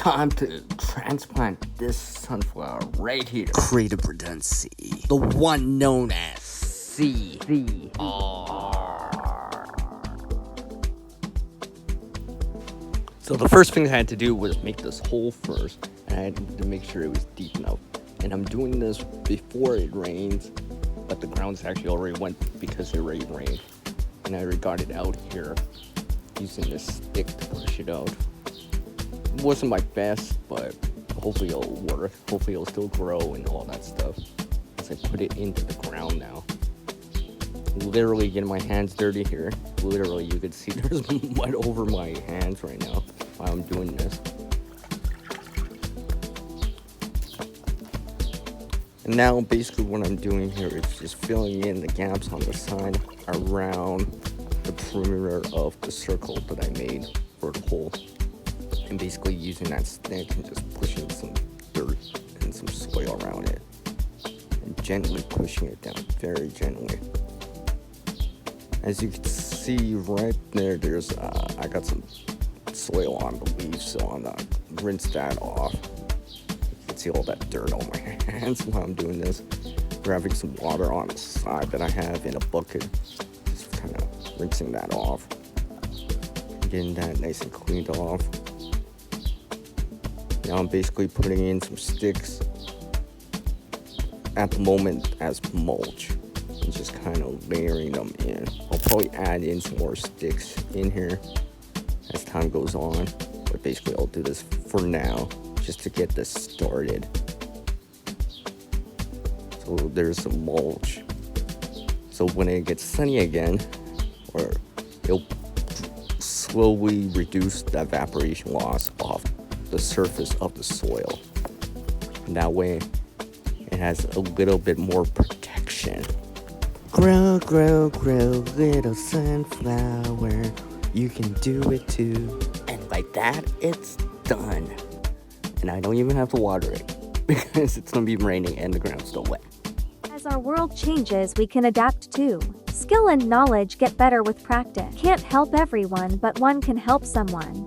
time to transplant this sunflower right here. Creative Redundancy, the one known as CR. So the first thing I had to do was make this hole first, and I had to make sure it was deep enough. And I'm doing this before it rains, but the ground's actually already wet because it already rained. And I got it out here using this stick to push it out. It wasn't my best, but hopefully it'll work. Hopefully it'll still grow and all that stuff as I put it into the ground now. Literally getting my hands dirty here. Literally, you could see there's mud over my hands right now while I'm doing this. And now basically what I'm doing here is just filling in the gaps on the side around the perimeter of the circle that I made for the hole. And basically using that stick and just pushing some dirt and some soil around it. And gently pushing it down, very gently. As you can see right there, there's I got some soil on the leaves, so I'm gonna rinse that off. You can see all that dirt on my hands while I'm doing this. Grabbing some water on the side that I have in a bucket, just kind of rinsing that off. Getting that nice and cleaned off. Now I'm basically putting in some sticks at the moment as mulch. And just kind of layering them in. I'll probably add in some more sticks in here as time goes on, but basically I'll do this for now just to get this started. So there's some mulch. So when it gets sunny again, or it'll slowly reduce the evaporation loss off the surface of the soil. And that way it has a little bit more protection. Grow, grow, grow, little sunflower. You can do it too. And by that, it's done. And I don't even have to water it because it's gonna be raining and the ground's still wet. As our world changes, we can adapt too. Skill and knowledge get better with practice. Can't help everyone, but one can help someone.